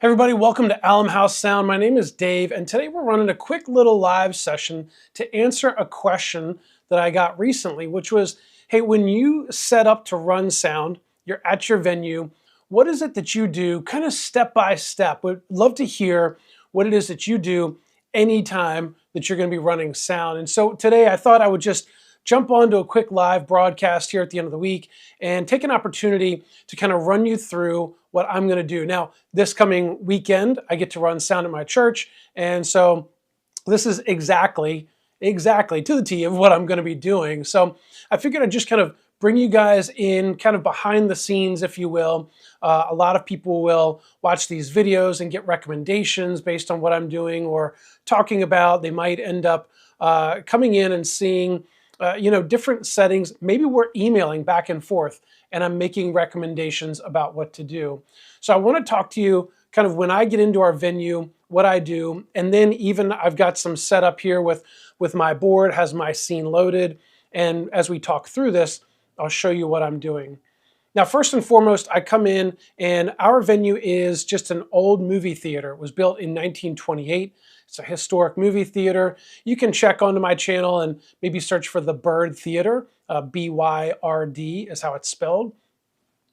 Hey everybody, welcome to Alum House Sound. My name is Dave, and today we're running a quick little live session to answer a question that I got recently, which was, hey, when you set up to run sound, you're at your venue, what is it that you do kind of step by step? Would love to hear what it is that you do anytime that you're going to be running sound. And so today I thought I would just jump onto a quick live broadcast here at the end of the week and take an opportunity to kind of run you through what I'm going to do. Now, this coming weekend, I get to run sound at my church, and so this is exactly to the T of what I'm going to be doing. So I figured I'd just kind of bring you guys in kind of behind the scenes, if you will. A lot of people will watch these videos and get recommendations based on what I'm doing or talking about. They might end up coming in and seeing different settings. Maybe we're emailing back and forth and I'm making recommendations about what to do. So I want to talk to you kind of when I get into our venue, what I do, and then even I've got some setup here with my board, has my scene loaded, and as we talk through this, I'll show you what I'm doing. Now, first and foremost, I come in and our venue is just an old movie theater. It was built in 1928. It's a historic movie theater. You can check onto my channel and maybe search for the Byrd Theater. B-Y-R-D is how it's spelled.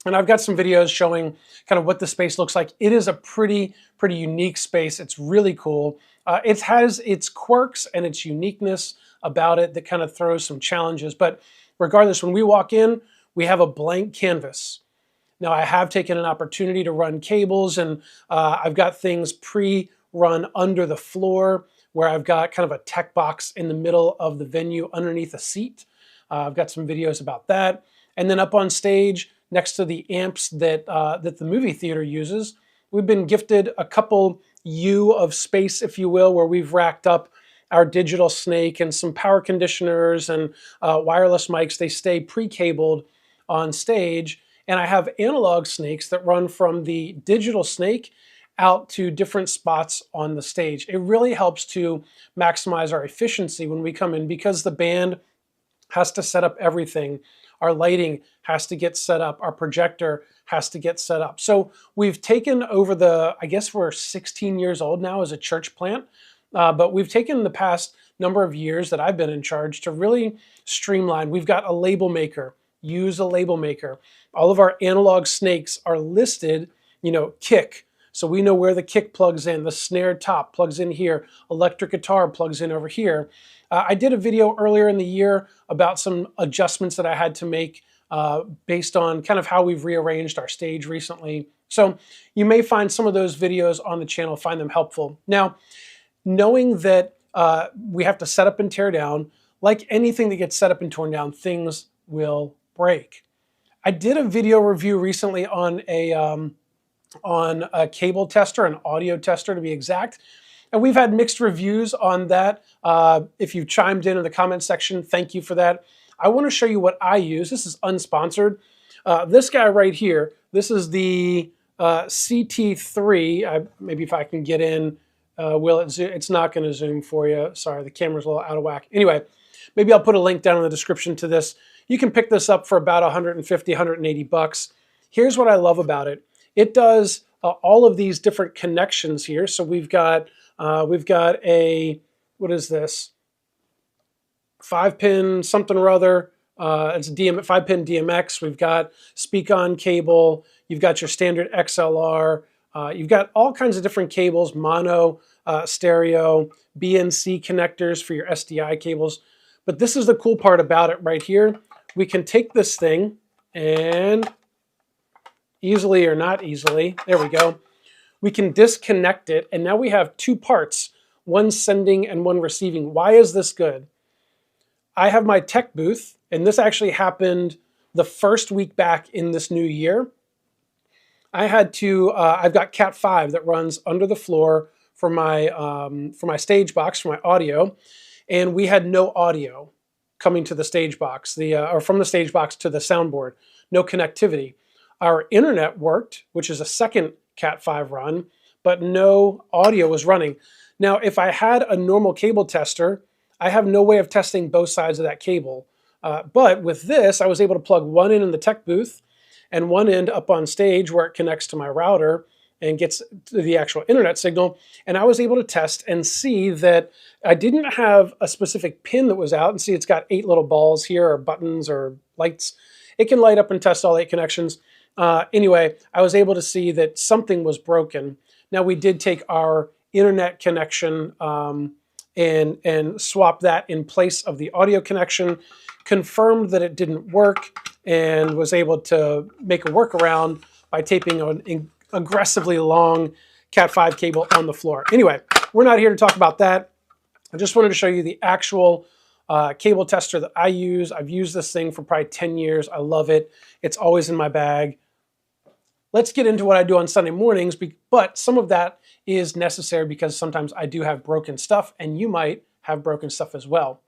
And I've got some videos showing kind of what the space looks like. It is a pretty unique space. It's really cool. It has its quirks and its uniqueness about it that kind of throws some challenges. But regardless, when we walk in, we have a blank canvas. Now, I have taken an opportunity to run cables, and I've got things pre-run under the floor where I've got kind of a tech box in the middle of the venue underneath a seat. I've got some videos about that. And then up on stage, next to the amps that the movie theater uses, we've been gifted a couple U of space, if you will, where we've racked up our digital snake and some power conditioners and wireless mics. They stay pre-cabled on stage. And I have analog snakes that run from the digital snake out to different spots on the stage. It really helps to maximize our efficiency when we come in because the band has to set up everything. Our lighting has to get set up. Our projector has to get set up. So we've taken over I guess we're 16 years old now as a church plant, but we've taken the past number of years that I've been in charge to really streamline. We've got a label maker. Use a label maker. All of our analog snakes are listed, kick. So we know where the kick plugs in, the snare top plugs in here, electric guitar plugs in over here. I did a video earlier in the year about some adjustments that I had to make based on kind of how we've rearranged our stage recently. So you may find some of those videos on the channel, find them helpful. Now, knowing that we have to set up and tear down, like anything that gets set up and torn down, things will break. I did a video review recently on a cable tester, an audio tester to be exact, and we've had mixed reviews on that. If you've chimed in the comment section, thank you for that. I want to show you what I use. This is unsponsored. This guy right here, this is the CT3. Maybe if I can get in, will it zoom? It's not going to zoom for you. Sorry, the camera's a little out of whack. Anyway, maybe I'll put a link down in the description to this. You can pick this up for about 150, 180 bucks. Here's what I love about it. It does all of these different connections here. So we've got a, what is this? 5-pin something or other. It's a 5-pin DMX. We've got speak-on cable. You've got your standard XLR. You've got all kinds of different cables, mono, stereo, BNC connectors for your SDI cables. But this is the cool part about it right here. We can take this thing and easily or not easily, there we go. We can disconnect it and now we have two parts, one sending and one receiving. Why is this good? I have my tech booth, and this actually happened the first week back in this new year. I've got Cat 5 that runs under the floor for my stage box, for my audio, and we had no audio coming to the stage box, or from the stage box to the soundboard, no connectivity. Our internet worked, which is a second Cat 5 run, but no audio was running. Now, if I had a normal cable tester, I have no way of testing both sides of that cable. But with this, I was able to plug one in the tech booth and one end up on stage where it connects to my router and gets to the actual internet signal. And I was able to test and see that I didn't have a specific pin that was out. And see, it's got 8 little balls here, or buttons, or lights. It can light up and test all 8 connections. Anyway, I was able to see that something was broken. Now, we did take our internet connection and swap that in place of the audio connection, confirmed that it didn't work, and was able to make a workaround by taping an aggressively long Cat5 cable on the floor. Anyway, we're not here to talk about that. I just wanted to show you the actual cable tester that I use. I've used this thing for probably 10 years. I love it. It's always in my bag. Let's get into what I do on Sunday mornings, but some of that is necessary because sometimes I do have broken stuff, and you might have broken stuff as well.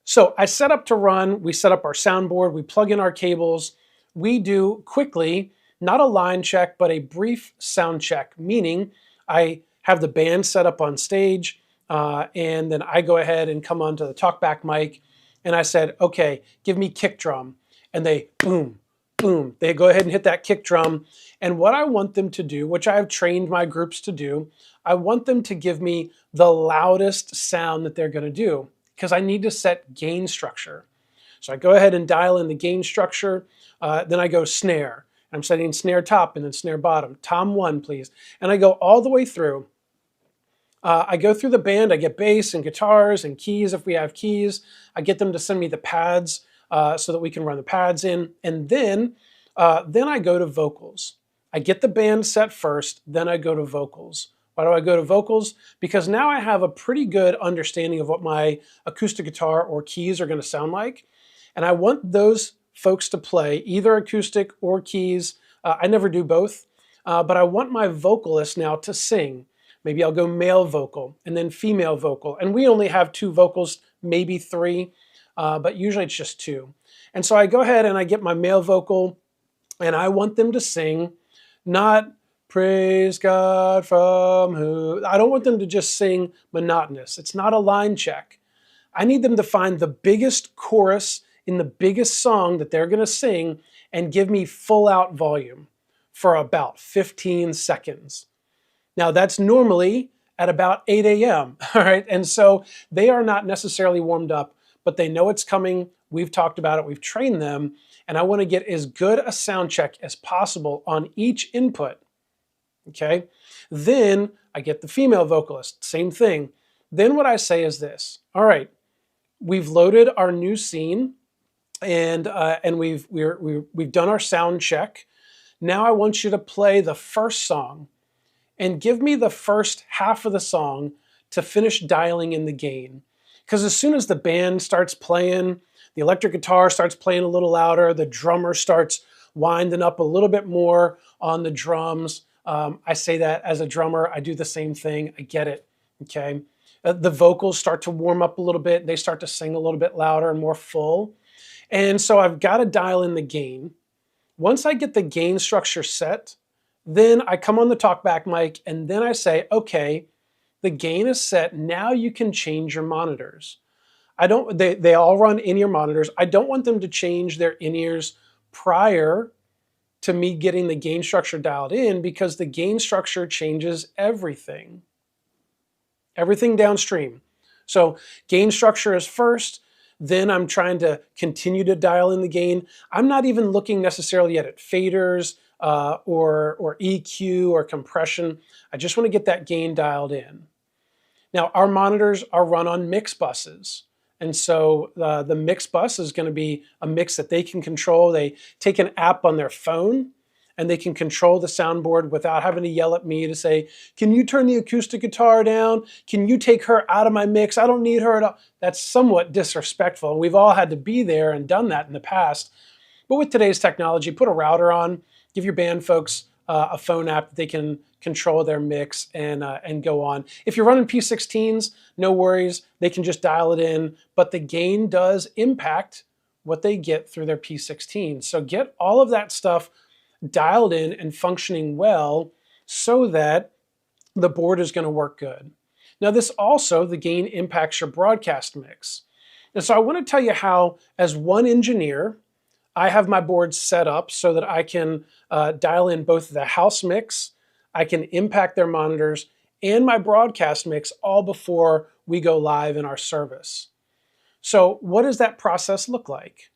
So I set up to run, we set up our soundboard, we plug in our cables, we do quickly, not a line check, but a brief sound check, meaning I have the band set up on stage, and then I go ahead and come onto the talkback mic, and I said, okay, give me kick drum. And they, boom, boom, they go ahead and hit that kick drum. And what I want them to do, which I have trained my groups to do, I want them to give me the loudest sound that they're gonna do, because I need to set gain structure. So I go ahead and dial in the gain structure, then I go snare. I'm setting snare top and then snare bottom. Tom 1, please. And I go all the way through. I go through the band, I get bass and guitars and keys if we have keys. I get them to send me the pads so that we can run the pads in. And then I go to vocals. I get the band set first, then I go to vocals. Why do I go to vocals? Because now I have a pretty good understanding of what my acoustic guitar or keys are going to sound like. And I want those folks to play either acoustic or keys. I never do both, but I want my vocalist now to sing. Maybe I'll go male vocal and then female vocal. And we only have 2 vocals, maybe 3, but usually it's just 2. And so I go ahead and I get my male vocal, and I want them to sing, not praise God from who. I don't want them to just sing monotonous. It's not a line check. I need them to find the biggest chorus in the biggest song that they're going to sing and give me full out volume for about 15 seconds. Now that's normally at about 8 a.m. All right. And so they are not necessarily warmed up, but they know it's coming. We've talked about it. We've trained them. And I want to get as good a sound check as possible on each input. Okay. Then I get the female vocalist, same thing. Then what I say is this: all right, we've loaded our new scene, and we've done our sound check. Now I want you to play the first song, and give me the first half of the song to finish dialing in the gain. Because as soon as the band starts playing, the electric guitar starts playing a little louder, the drummer starts winding up a little bit more on the drums. I say that as a drummer, I do the same thing. I get it, okay? The vocals start to warm up a little bit. They start to sing a little bit louder and more full. And so I've got to dial in the gain. Once I get the gain structure set, then I come on the talkback mic and then I say, okay, the gain is set. Now you can change your monitors. They all run in-ear monitors. I don't want them to change their in-ears prior to me getting the gain structure dialed in, because the gain structure changes everything. Everything downstream. So gain structure is first, then I'm trying to continue to dial in the gain. I'm not even looking necessarily yet at faders or EQ or compression. I just want to get that gain dialed in. Now our monitors are run on mix buses. And so the mix bus is going to be a mix that they can control. They take an app on their phone and they can control the soundboard without having to yell at me to say, can you turn the acoustic guitar down? Can you take her out of my mix? I don't need her at all. That's somewhat disrespectful. And we've all had to be there and done that in the past. But with today's technology, put a router on, give your band folks a phone app that they can control their mix and go on. If you're running P16s, no worries. They can just dial it in, but the gain does impact what they get through their P16. So get all of that stuff dialed in and functioning well so that the board is going to work good. Now this also, the gain impacts your broadcast mix. And so I want to tell you how, as one engineer, I have my board set up so that I can dial in both the house mix, I can impact their monitors and my broadcast mix all before we go live in our service. So what does that process look like?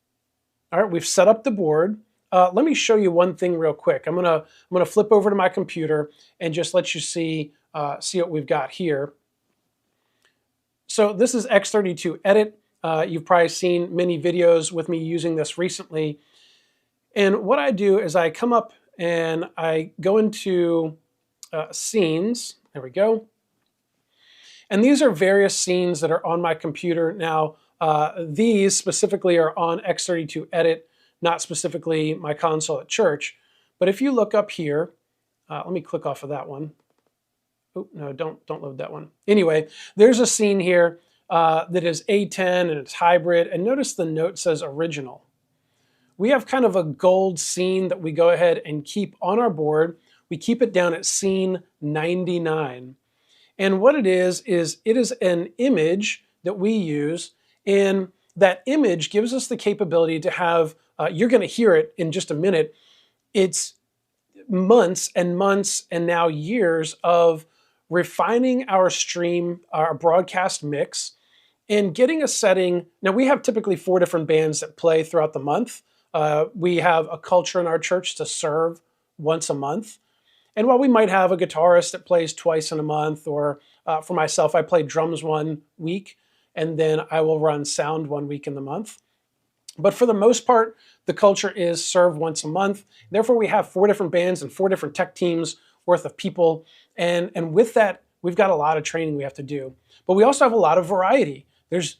All right, we've set up the board. Let me show you one thing real quick. I'm gonna flip over to my computer and just let you see what we've got here. So this is X32 Edit. You've probably seen many videos with me using this recently. And what I do is I come up and I go into scenes. There we go. And these are various scenes that are on my computer. Now, these specifically are on X32 Edit, not specifically my console at church. But if you look up here, let me click off of that one. Oh, no, don't load that one. Anyway, there's a scene here that is A10 and it's hybrid. And notice the note says original. We have kind of a gold scene that we go ahead and keep on our board. We keep it down at scene 99. And what it is it is an image that we use. And that image gives us the capability to have, you're going to hear it in just a minute, it's months and months and now years of refining our stream, our broadcast mix, and getting a setting. Now we have typically 4 different bands that play throughout the month. We have a culture in our church to serve once a month. And while we might have a guitarist that plays twice in a month, or for myself, I play drums one week, and then I will run sound one week in the month. But for the most part, the culture is serve once a month. Therefore, we have 4 different bands and 4 different tech teams worth of people. And with that, we've got a lot of training we have to do. But we also have a lot of variety. There's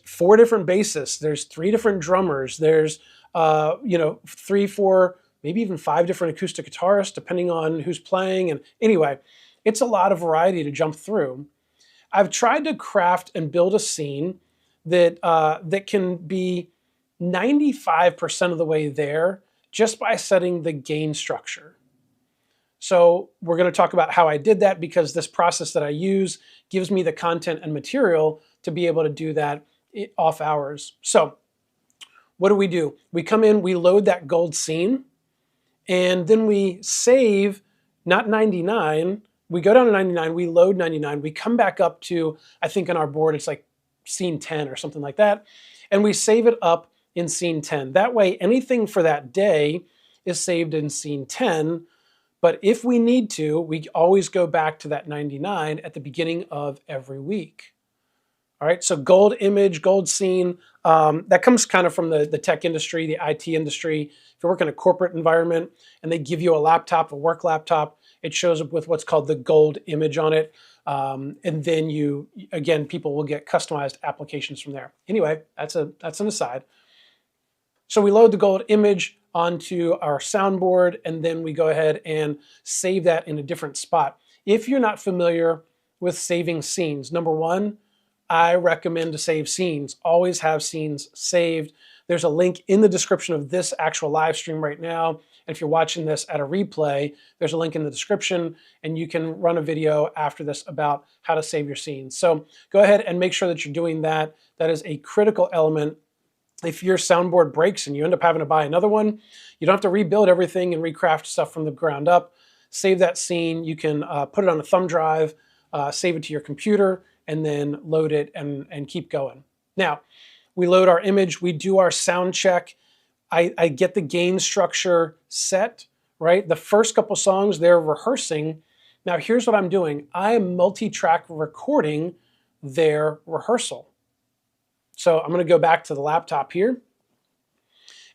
4 different bassists. There's 3 different drummers. There's 3, 4, maybe even 5 different acoustic guitarists, depending on who's playing. And anyway, it's a lot of variety to jump through. I've tried to craft and build a scene that can be 95% of the way there just by setting the gain structure. So we're going to talk about how I did that, because this process that I use gives me the content and material to be able to do that off hours. So what do? We come in, we load that gold scene, and then we save, not 99, we go down to 99, we load 99, we come back up to, I think on our board, it's like scene 10 or something like that, and we save it up in scene 10. That way, anything for that day is saved in scene 10, but if we need to, we always go back to that 99 at the beginning of every week. All right, so gold image, gold scene, that comes kind of from the tech industry, the IT industry. If you work in a corporate environment and they give you a laptop, a work laptop, it shows up with what's called the gold image on it. And then people will get customized applications from there. Anyway, that's an aside. So we load the gold image onto our soundboard, and then we go ahead and save that in a different spot. If you're not familiar with saving scenes, number one, I recommend to save scenes. Always have scenes saved. There's a link in the description of this actual live stream right now. And if you're watching this at a replay, there's a link in the description, and you can run a video after this about how to save your scenes. So go ahead and make sure that you're doing that. That is a critical element. If your soundboard breaks and you end up having to buy another one, you don't have to rebuild everything and recraft stuff from the ground up. Save that scene. You can put it on a thumb drive, save it to your computer, and then load it and keep going. Now, we load our image, we do our sound check. I get the gain structure set, right? The first couple songs, they're rehearsing. Now, here's what I'm doing. I am multi-track recording their rehearsal. So I'm going to go back to the laptop here.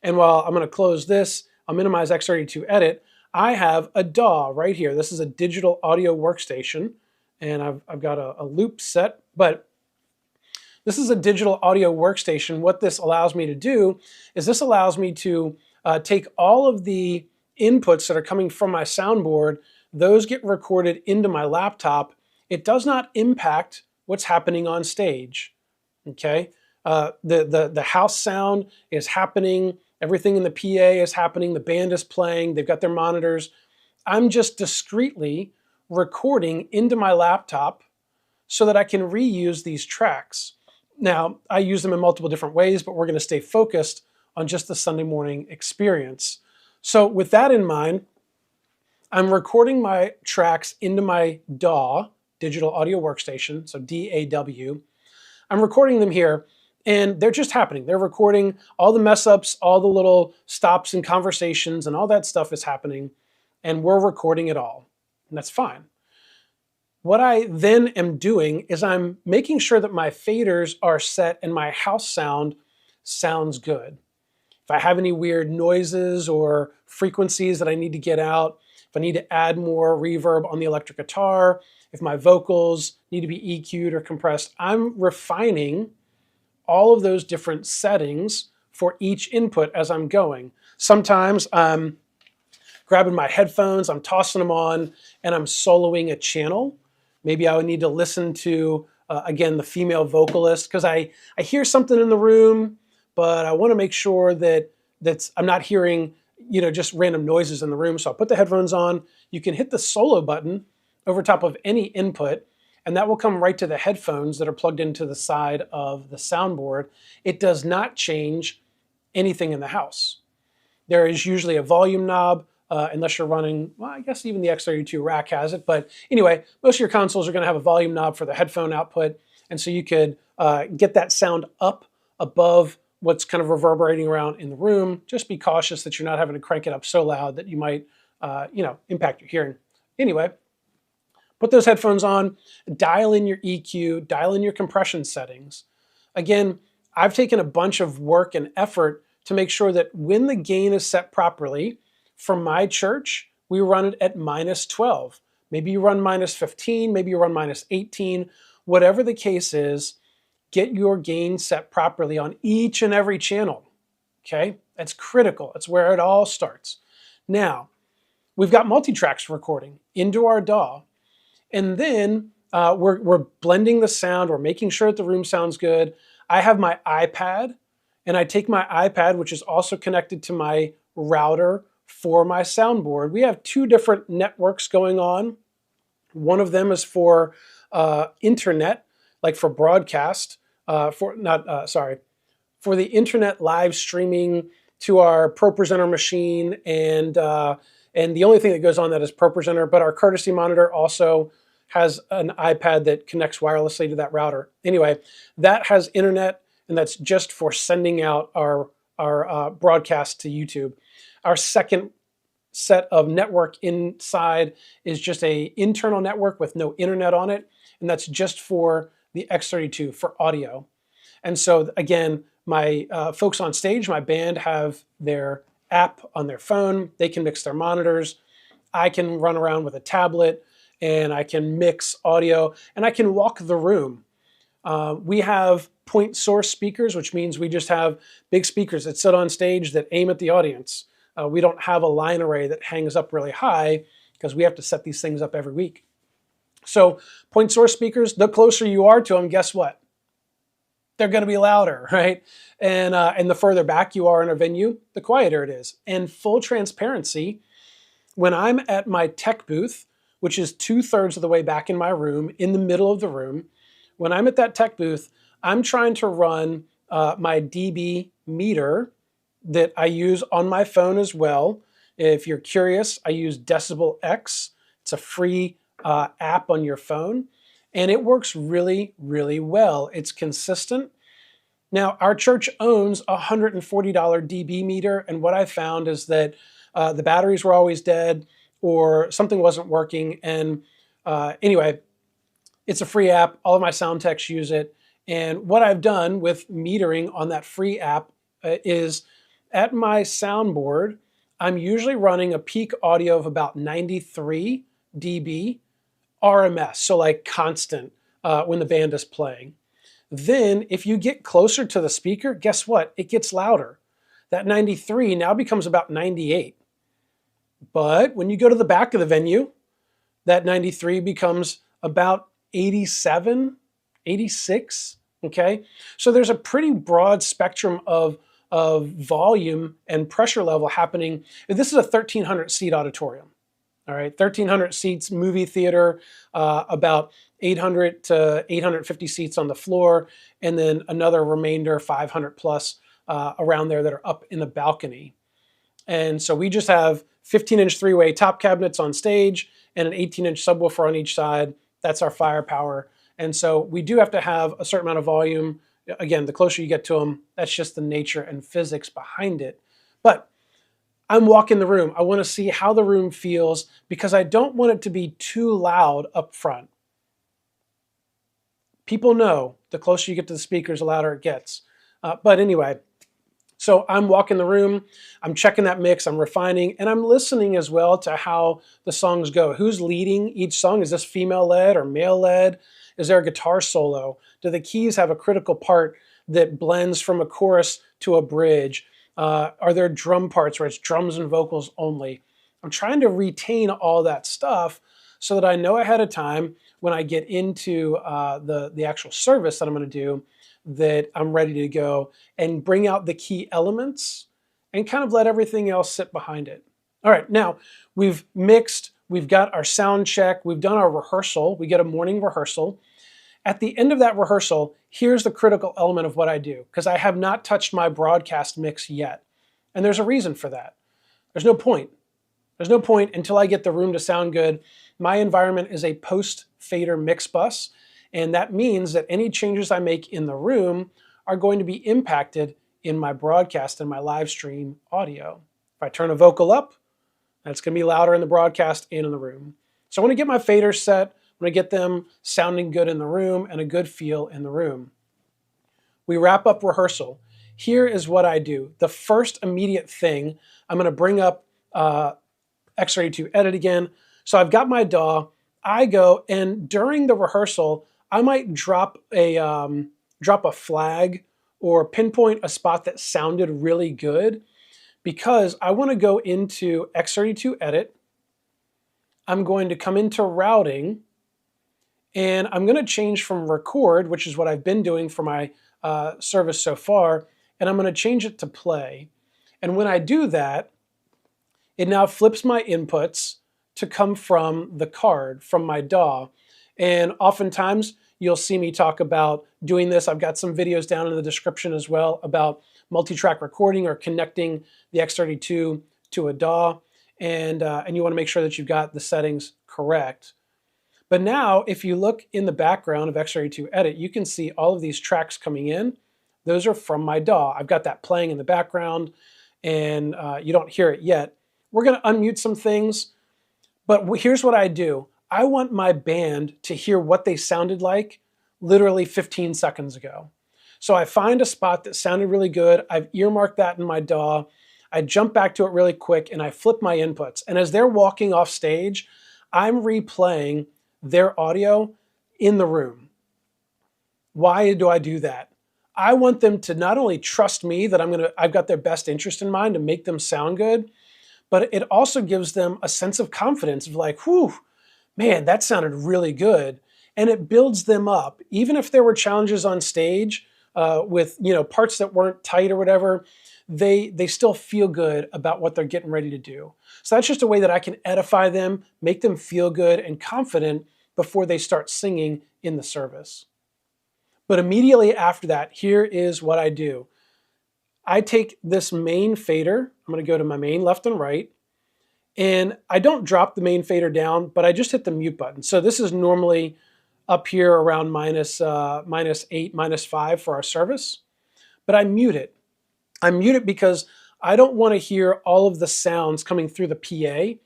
And while I'm going to close this, I'll minimize X32 Edit. I have a DAW right here. This is a digital audio workstation. And I've got a loop set, but this is a digital audio workstation. What this allows me to do is this allows me to take all of the inputs that are coming from my soundboard, those get recorded into my laptop. It does not impact what's happening on stage, okay? The house sound is happening, everything in the PA is happening, the band is playing, they've got their monitors. I'm just discreetly recording into my laptop so that I can reuse these tracks. Now, I use them in multiple different ways, but we're going to stay focused on just the Sunday morning experience. So with that in mind, I'm recording my tracks into my DAW, Digital Audio Workstation, so DAW. I'm recording them here, and they're just happening. They're recording all the mess ups, all the little stops and conversations, and all that stuff is happening, and we're recording it all, and that's fine. What I then am doing is I'm making sure that my faders are set and my house sound sounds good. If I have any weird noises or frequencies that I need to get out, if I need to add more reverb on the electric guitar, if my vocals need to be EQ'd or compressed, I'm refining all of those different settings for each input as I'm going. Sometimes I'm grabbing my headphones, I'm tossing them on, and I'm soloing a channel. Maybe I would need to listen to, again, the female vocalist, because I hear something in the room, but I want to make sure that I'm not hearing, just random noises in the room. So I'll put the headphones on. You can hit the solo button over top of any input, and that will come right to the headphones that are plugged into the side of the soundboard. It does not change anything in the house. There is usually a volume knob, unless you're running, well, I guess even the X32 rack has it. But anyway, most of your consoles are going to have a volume knob for the headphone output. And so you could get that sound up above what's kind of reverberating around in the room. Just be cautious that you're not having to crank it up so loud that you might, impact your hearing. Anyway, put those headphones on, dial in your EQ, dial in your compression settings. Again, I've taken a bunch of work and effort to make sure that when the gain is set properly, for my church, we run it at -12. Maybe you run -15, maybe you run -18. Whatever the case is, get your gain set properly on each and every channel, okay? That's critical. That's where it all starts. Now, we've got multi-tracks recording into our DAW, and then we're blending the sound. We're making sure that the room sounds good. I have my iPad, and I take my iPad, which is also connected to my router for my soundboard. We have two different networks going on. One of them is for internet, like for broadcast, for the internet live streaming to our ProPresenter machine, and the only thing that goes on that is ProPresenter, but our Courtesy monitor also has an iPad that connects wirelessly to that router. Anyway, that has internet, and that's just for sending out our broadcast to YouTube. Our second set of network inside is just an internal network with no internet on it, and that's just for the X32 for audio. And so again, my folks on stage, my band, have their app on their phone. They can mix their monitors. I can run around with a tablet, and I can mix audio, and I can walk the room. We have point source speakers, which means we just have big speakers that sit on stage that aim at the audience. We don't have a line array that hangs up really high because we have to set these things up every week. So point source speakers, the closer you are to them, guess what? They're going to be louder, right? And the further back you are in a venue, the quieter it is. And full transparency, when I'm at my tech booth, which is 2/3 of the way back in my room, in the middle of the room, when I'm at that tech booth, I'm trying to run my dB meter that I use on my phone as well. If you're curious, I use Decibel X. It's a free app on your phone, and it works really, really well. It's consistent. Now, our church owns a $140 dB meter, and what I found is that the batteries were always dead or something wasn't working. And anyway, it's a free app. All of my sound techs use it. And what I've done with metering on that free app is at my soundboard, I'm usually running a peak audio of about 93 dB RMS, so like constant when the band is playing. Then if you get closer to the speaker, guess what? It gets louder. That 93 now becomes about 98. But when you go to the back of the venue, that 93 becomes about 87, 86, okay? So there's a pretty broad spectrum of volume and pressure level happening. This is a 1,300 seat auditorium, all right? 1,300 seats, movie theater, about 800 to 850 seats on the floor, and then another remainder, 500 plus around there that are up in the balcony. And so we just have 15-inch three-way top cabinets on stage and an 18-inch subwoofer on each side. That's our firepower. And so we do have to have a certain amount of volume. Again, the closer you get to them, that's just the nature and physics behind it. But I'm walking the room. I want to see how the room feels because I don't want it to be too loud up front. People know the closer you get to the speakers, the louder it gets. But anyway, so I'm walking the room, I'm checking that mix, I'm refining, and I'm listening as well to how the songs go. Who's leading each song? Is this female-led or male-led? Is there a guitar solo? Do the keys have a critical part that blends from a chorus to a bridge? Are there drum parts where it's drums and vocals only? I'm trying to retain all that stuff so that I know ahead of time when I get into the actual service that I'm going to do that I'm ready to go and bring out the key elements and kind of let everything else sit behind it. All right, now we've mixed, we've got our sound check, we've done our rehearsal, we get a morning rehearsal. At the end of that rehearsal, here's the critical element of what I do, because I have not touched my broadcast mix yet. And there's a reason for that. There's no point. There's no point until I get the room to sound good. My environment is a post-fader mix bus, and that means that any changes I make in the room are going to be impacted in my broadcast and my live stream audio. If I turn a vocal up, that's going to be louder in the broadcast and in the room. So I want to get my faders set. I want to get them sounding good in the room and a good feel in the room. We wrap up rehearsal. Here is what I do. The first immediate thing, I'm going to bring up X32 Edit again. So I've got my DAW. I go, and during the rehearsal, I might drop a flag or pinpoint a spot that sounded really good because I want to go into X32 Edit. I'm going to come into routing, and I'm going to change from record, which is what I've been doing for my service so far, and I'm going to change it to play. And when I do that, it now flips my inputs to come from the card, from my DAW. And oftentimes, you'll see me talk about doing this. I've got some videos down in the description as well about multi-track recording or connecting the X32 to a DAW. And you want to make sure that you've got the settings correct. But now, if you look in the background of X32 Edit, you can see all of these tracks coming in. Those are from my DAW. I've got that playing in the background, and you don't hear it yet. We're going to unmute some things, but here's what I do. I want my band to hear what they sounded like literally 15 seconds ago. So I find a spot that sounded really good. I've earmarked that in my DAW. I jump back to it really quick, and I flip my inputs. And as they're walking off stage, I'm replaying their audio in the room. Why do I do that? I want them to not only trust me that I've got their best interest in mind to make them sound good, but it also gives them a sense of confidence of like, whew, man, that sounded really good. And it builds them up. Even if there were challenges on stage with parts that weren't tight or whatever, they still feel good about what they're getting ready to do. So that's just a way that I can edify them, make them feel good and confident before they start singing in the service. But immediately after that, here is what I do. I take this main fader, I'm going to go to my main left and right, and I don't drop the main fader down, but I just hit the mute button. So this is normally up here around minus 8, -5 for our service, but I mute it. I mute it because I don't want to hear all of the sounds coming through the PA,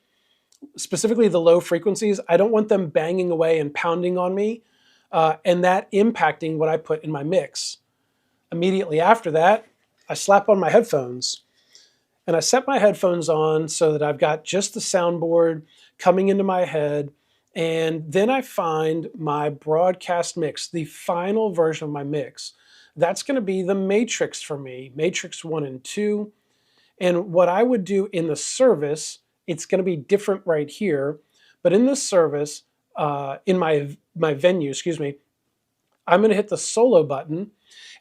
specifically the low frequencies. I don't want them banging away and pounding on me, and that impacting what I put in my mix. Immediately after that, I slap on my headphones, and I set my headphones on so that I've got just the soundboard coming into my head, and then I find my broadcast mix, the final version of my mix. That's going to be the Matrix for me, Matrix 1 and 2. And what I would do in the service, it's going to be different right here, but in the service, in my venue, I'm going to hit the solo button,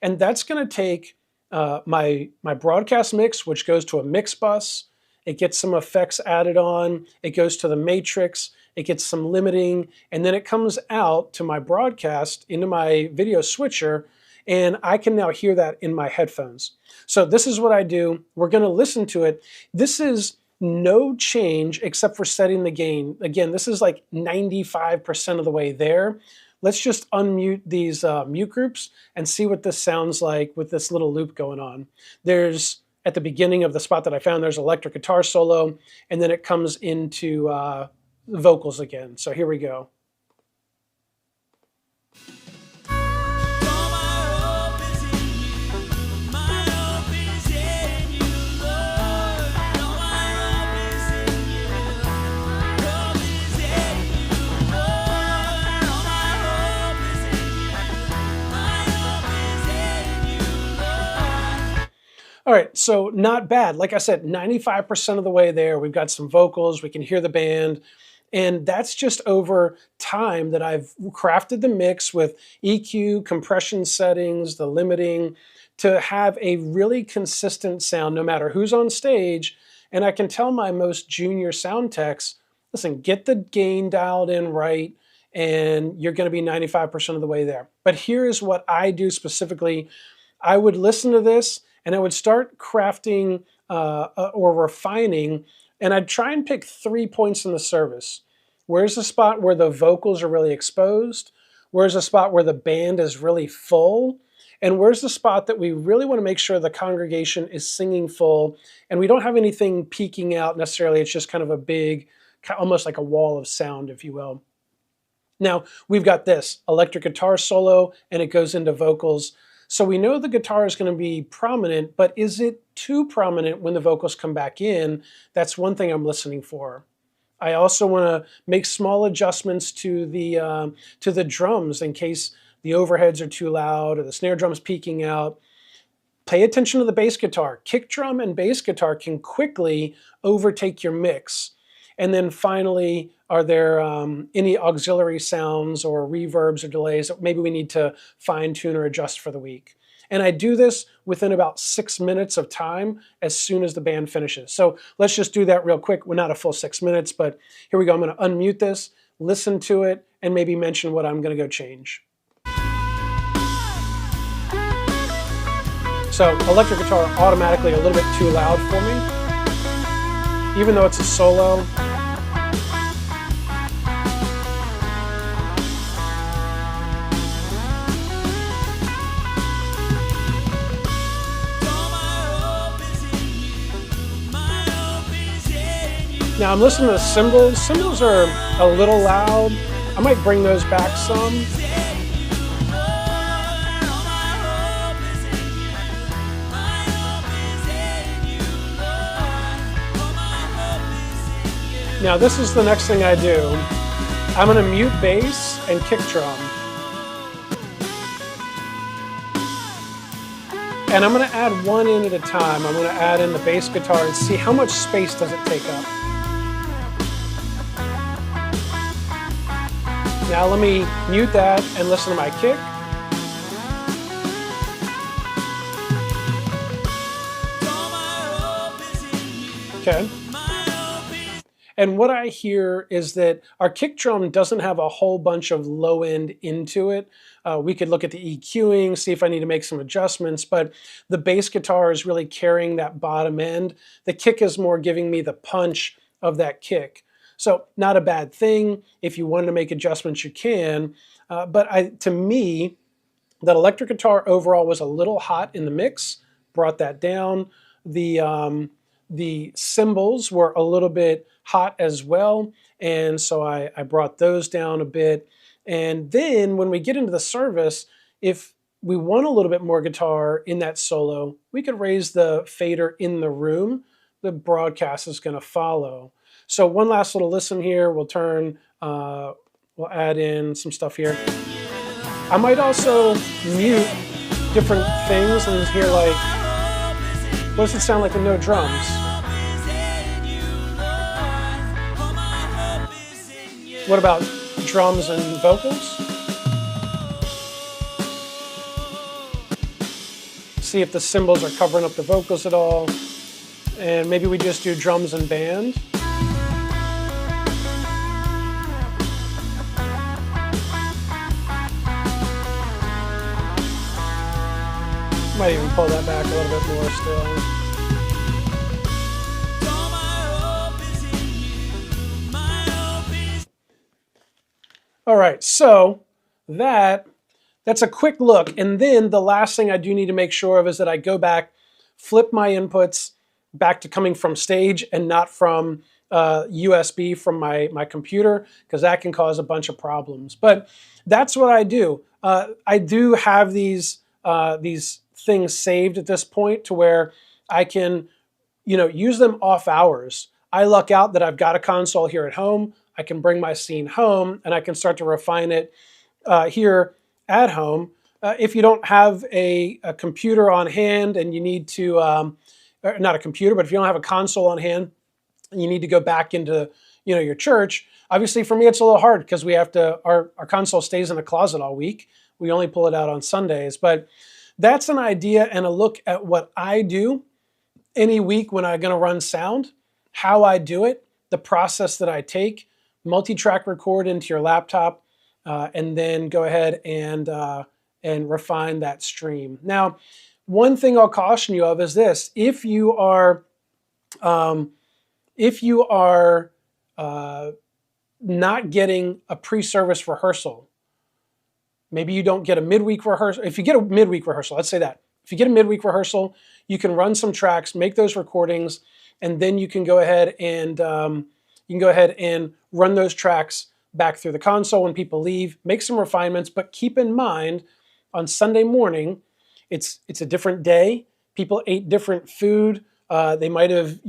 and that's going to take my broadcast mix, which goes to a mix bus. It gets some effects added on. It goes to the Matrix. It gets some limiting, and then it comes out to my broadcast into my video switcher, and I can now hear that in my headphones. So this is what I do. We're going to listen to it. This is no change except for setting the gain. Again, this is like 95% of the way there. Let's just unmute these mute groups and see what this sounds like with this little loop going on. There's, at the beginning of the spot that I found, there's electric guitar solo, and then it comes into the vocals again. So here we go. All right, so not bad. Like I said, 95% of the way there. We've got some vocals, we can hear the band, and that's just over time that I've crafted the mix with EQ, compression settings, the limiting, to have a really consistent sound no matter who's on stage. And I can tell my most junior sound techs, listen, get the gain dialed in right, and you're gonna be 95% of the way there. But here is what I do specifically. I would listen to this, and I would start crafting or refining, and I'd try and pick 3 points in the service. Where's the spot where the vocals are really exposed? Where's the spot where the band is really full? And where's the spot that we really want to make sure the congregation is singing full, and we don't have anything peeking out necessarily. It's just kind of a big, almost like a wall of sound, if you will. Now, we've got this electric guitar solo, and it goes into vocals. So we know the guitar is going to be prominent, but is it too prominent when the vocals come back in? That's one thing I'm listening for. I also want to make small adjustments to the drums in case the overheads are too loud or the snare drum's peaking out. Pay attention to the bass guitar. Kick drum and bass guitar can quickly overtake your mix. And then finally, are there any auxiliary sounds or reverbs or delays that maybe we need to fine tune or adjust for the week? And I do this within about 6 minutes of time as soon as the band finishes. So let's just do that real quick. We're not a full 6 minutes, but here we go. I'm going to unmute this, listen to it, and maybe mention what I'm going to go change. So electric guitar automatically a little bit too loud for me, even though it's a solo. Now I'm listening to the cymbals. Cymbals are a little loud. I might bring those back some. Now this is the next thing I do. I'm going to mute bass and kick drum. And I'm going to add one in at a time. I'm going to add in the bass guitar and see how much space does it take up. Now let me mute that and listen to my kick. Okay. And what I hear is that our kick drum doesn't have a whole bunch of low end into it. We could look at the EQing, see if I need to make some adjustments, but the bass guitar is really carrying that bottom end. The kick is more giving me the punch of that kick. So not a bad thing. If you wanted to make adjustments, you can. But to me, that electric guitar overall was a little hot in the mix, brought that down. The cymbals were a little bit hot as well, and so I brought those down a bit. And then when we get into the service, if we want a little bit more guitar in that solo, we could raise the fader in the room. The broadcast is going to follow. So one last little listen here. We'll add in some stuff here. I might also mute different things and hear like, what does it sound like with no drums? What about drums and vocals? See if the cymbals are covering up the vocals at all. And maybe we just do drums and band. Might even pull that back a little bit more still. All right, so that's a quick look. And then the last thing I do need to make sure of is that I go back, flip my inputs back to coming from stage and not from USB from my computer, because that can cause a bunch of problems. But that's what I do. I do have these things saved at this point to where I can, use them off hours. I luck out that I've got a console here at home. I can bring my scene home and I can start to refine it here at home. If you don't have a computer on hand and you need to, not a computer, but if you don't have a console on hand, and you need to go back into your church. Obviously, for me, it's a little hard because we have to. Our console stays in the closet all week. We only pull it out on Sundays. But that's an idea and a look at what I do any week when I'm going to run sound, how I do it, the process that I take, multi-track record into your laptop, and then go ahead and refine that stream. Now, one thing I'll caution you of is this: if you are not getting a pre-service rehearsal, maybe you don't get a midweek rehearsal. If you get a midweek rehearsal, let's say that. If you get a midweek rehearsal, you can run some tracks, make those recordings, and then you can go ahead and run those tracks back through the console when people leave, make some refinements, but keep in mind on Sunday morning, it's a different day. People ate different food. They might have,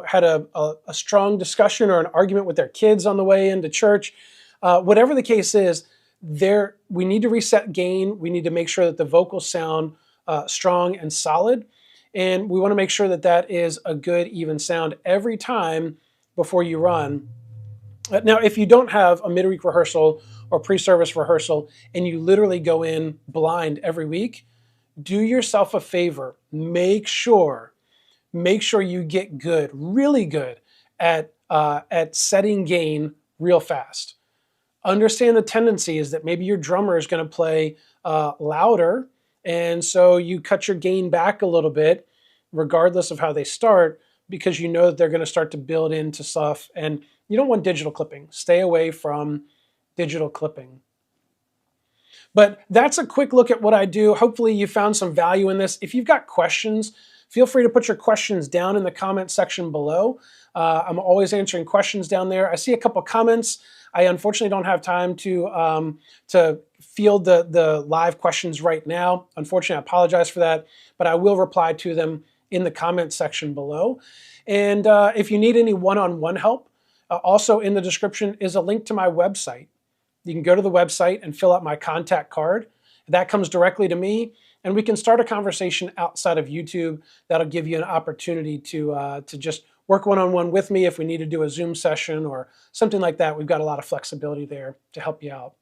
had a strong discussion or an argument with their kids on the way into church. Whatever the case is, we need to reset gain. We need to make sure that the vocals sound strong and solid. And we want to make sure that that is a good, even sound every time before you run. Now, if you don't have a midweek rehearsal or pre-service rehearsal and you literally go in blind every week, do yourself a favor. Make sure you get good, really good at setting gain real fast. Understand the tendency is that maybe your drummer is going to play louder, and so you cut your gain back a little bit, regardless of how they start, because you know that they're going to start to build into stuff, and you don't want digital clipping. Stay away from digital clipping. But that's a quick look at what I do. Hopefully you found some value in this. If you've got questions, feel free to put your questions down in the comment section below. I'm always answering questions down there. I see a couple comments. I unfortunately don't have time to field the live questions right now. Unfortunately, I apologize for that, but I will reply to them in the comment section below. And if you need any one-on-one help, also in the description is a link to my website. You can go to the website and fill out my contact card. That comes directly to me, and we can start a conversation outside of YouTube. That'll give you an opportunity to just work one-on-one with me if we need to do a Zoom session or something like that. We've got a lot of flexibility there to help you out.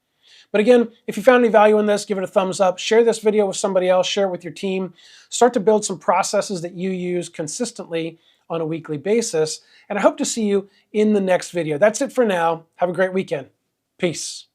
But again, if you found any value in this, give it a thumbs up. Share this video with somebody else. Share it with your team. Start to build some processes that you use consistently on a weekly basis. And I hope to see you in the next video. That's it for now. Have a great weekend. Peace.